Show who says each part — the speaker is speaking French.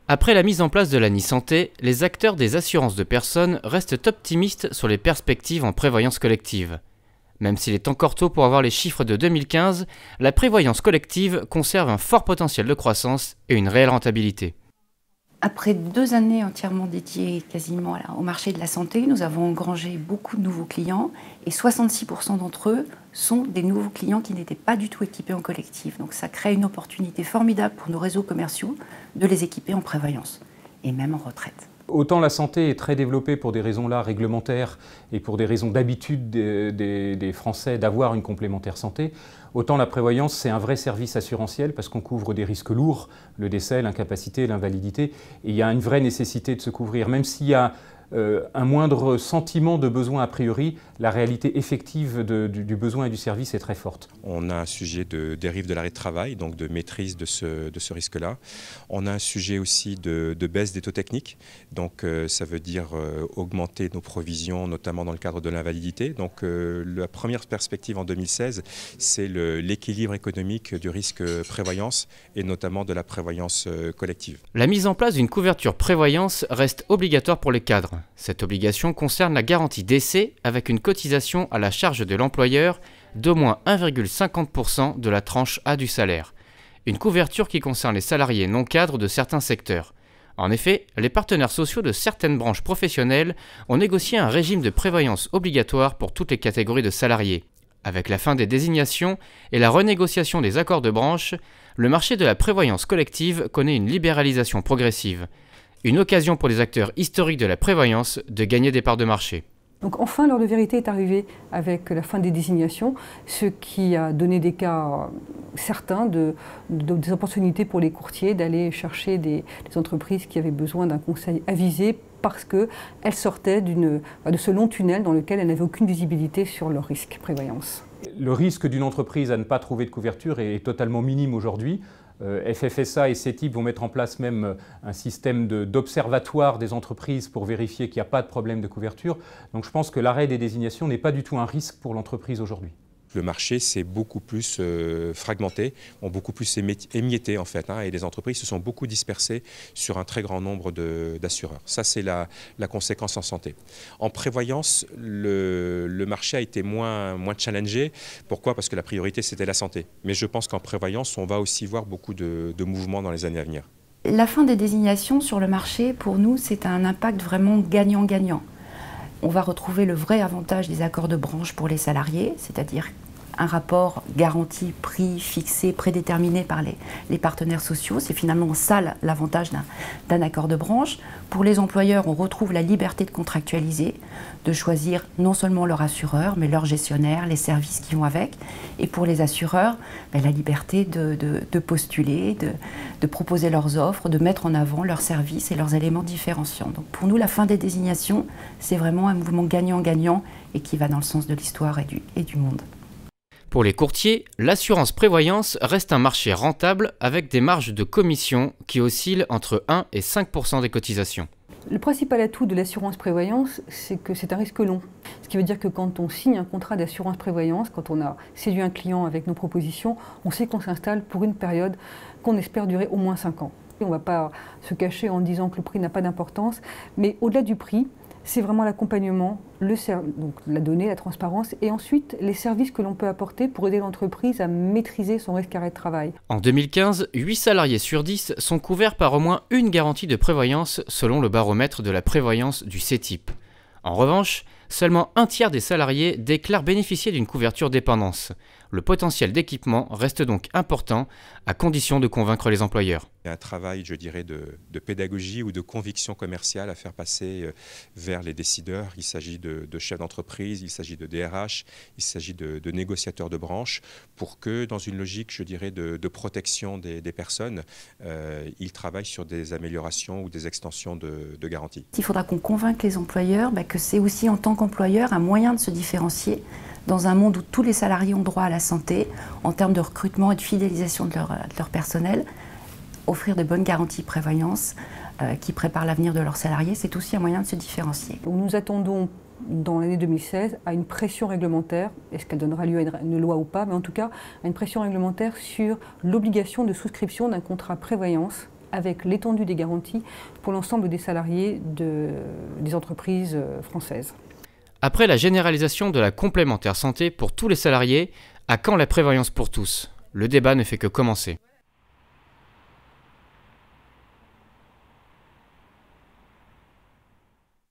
Speaker 1: Après la mise en place de l'ANI Santé, les acteurs des assurances de personnes restent optimistes sur les perspectives en prévoyance collective. Même s'il est encore tôt pour avoir les chiffres de 2015, la prévoyance collective conserve un fort potentiel de croissance et une réelle rentabilité.
Speaker 2: Après 2 années entièrement dédiées quasiment au marché de la santé, nous avons engrangé beaucoup de nouveaux clients et 66% d'entre eux sont des nouveaux clients qui n'étaient pas du tout équipés en collectif. Donc ça crée une opportunité formidable pour nos réseaux commerciaux de les équiper en prévoyance et même en retraite.
Speaker 3: Autant la santé est très développée pour des raisons là réglementaires et pour des raisons d'habitude des Français d'avoir une complémentaire santé, autant la prévoyance c'est un vrai service assurantiel parce qu'on couvre des risques lourds, le décès, l'incapacité, l'invalidité, et il y a une vraie nécessité de se couvrir. Même s'il y a un moindre sentiment de besoin a priori, la réalité effective du besoin et du service est très forte.
Speaker 4: On a un sujet de dérive de l'arrêt de travail, donc de maîtrise de ce risque-là. On a un sujet aussi de baisse des taux techniques, donc ça veut dire augmenter nos provisions, notamment dans le cadre de l'invalidité. Donc la première perspective en 2016, c'est l'équilibre économique du risque prévoyance et notamment de la prévoyance collective.
Speaker 1: La mise en place d'une couverture prévoyance reste obligatoire pour les cadres. Cette obligation concerne la garantie décès avec une cotisation à la charge de l'employeur d'au moins 1,50% de la tranche A du salaire. Une couverture qui concerne les salariés non cadres de certains secteurs. En effet, les partenaires sociaux de certaines branches professionnelles ont négocié un régime de prévoyance obligatoire pour toutes les catégories de salariés. Avec la fin des désignations et la renégociation des accords de branche, le marché de la prévoyance collective connaît une libéralisation progressive. Une occasion pour les acteurs historiques de la prévoyance de gagner des parts de marché.
Speaker 5: Donc enfin, l'heure de vérité est arrivée avec la fin des désignations, ce qui a donné des cas certains des opportunités pour les courtiers d'aller chercher des entreprises qui avaient besoin d'un conseil avisé parce qu'elles sortaient de ce long tunnel dans lequel elles n'avaient aucune visibilité sur leur risque prévoyance.
Speaker 3: Le risque d'une entreprise à ne pas trouver de couverture est totalement minime aujourd'hui. FFSA et CETIP vont mettre en place même un système d'observatoire des entreprises pour vérifier qu'il n'y a pas de problème de couverture. Donc je pense que l'arrêt des désignations n'est pas du tout un risque pour l'entreprise aujourd'hui.
Speaker 4: Le marché s'est beaucoup plus fragmenté, ont beaucoup plus émietté en fait, et les entreprises se sont beaucoup dispersées sur un très grand nombre d'assureurs. Ça c'est la conséquence en santé. En prévoyance, le marché a été moins challengé. Pourquoi? Parce que la priorité c'était la santé. Mais je pense qu'en prévoyance, on va aussi voir beaucoup de mouvements dans les années à venir.
Speaker 2: La fin des désignations sur le marché, pour nous, c'est un impact vraiment gagnant-gagnant. On va retrouver le vrai avantage des accords de branche pour les salariés, c'est-à-dire un rapport garantie, prix fixé, prédéterminé par les partenaires sociaux. C'est finalement ça l'avantage d'un accord de branche. Pour les employeurs, on retrouve la liberté de contractualiser, de choisir non seulement leur assureur, mais leur gestionnaire, les services qui vont avec. Et pour les assureurs, la liberté de postuler, de proposer leurs offres, de mettre en avant leurs services et leurs éléments différenciants. Donc pour nous, la fin des désignations, c'est vraiment un mouvement gagnant-gagnant et qui va dans le sens de l'histoire et du monde.
Speaker 1: Pour les courtiers, l'assurance prévoyance reste un marché rentable avec des marges de commission qui oscillent entre 1 et 5% des cotisations.
Speaker 5: Le principal atout de l'assurance prévoyance, c'est que c'est un risque long. Ce qui veut dire que quand on signe un contrat d'assurance prévoyance, quand on a séduit un client avec nos propositions, on sait qu'on s'installe pour une période qu'on espère durer au moins 5 ans. On ne va pas se cacher en disant que le prix n'a pas d'importance, mais au-delà du prix, c'est vraiment l'accompagnement, donc la donnée, la transparence et ensuite les services que l'on peut apporter pour aider l'entreprise à maîtriser son risque arrêt de travail.
Speaker 1: En 2015, 8 salariés sur 10 sont couverts par au moins une garantie de prévoyance selon le baromètre de la prévoyance du CETIP. En revanche, seulement un tiers des salariés déclarent bénéficier d'une couverture dépendance. Le potentiel d'équipement reste donc important à condition de convaincre les employeurs.
Speaker 4: Il y a un travail, je dirais, de pédagogie ou de conviction commerciale à faire passer vers les décideurs. Il s'agit de chefs d'entreprise, il s'agit de DRH, il s'agit de négociateurs de branche pour que, dans une logique, je dirais, de protection des personnes, ils travaillent sur des améliorations ou des extensions de garantie.
Speaker 2: Il faudra qu'on convainque les employeurs que c'est aussi en tant qu'employeur un moyen de se différencier dans un monde où tous les salariés ont droit à la santé, en termes de recrutement et de fidélisation de leur personnel. Offrir de bonnes garanties prévoyance qui préparent l'avenir de leurs salariés, c'est aussi un moyen de se différencier.
Speaker 5: Donc nous attendons dans l'année 2016 à une pression réglementaire, est-ce qu'elle donnera lieu à une loi ou pas, mais en tout cas à une pression réglementaire sur l'obligation de souscription d'un contrat prévoyance avec l'étendue des garanties pour l'ensemble des salariés des entreprises françaises.
Speaker 1: Après la généralisation de la complémentaire santé pour tous les salariés, à quand la prévoyance pour tous? Le débat ne fait que commencer.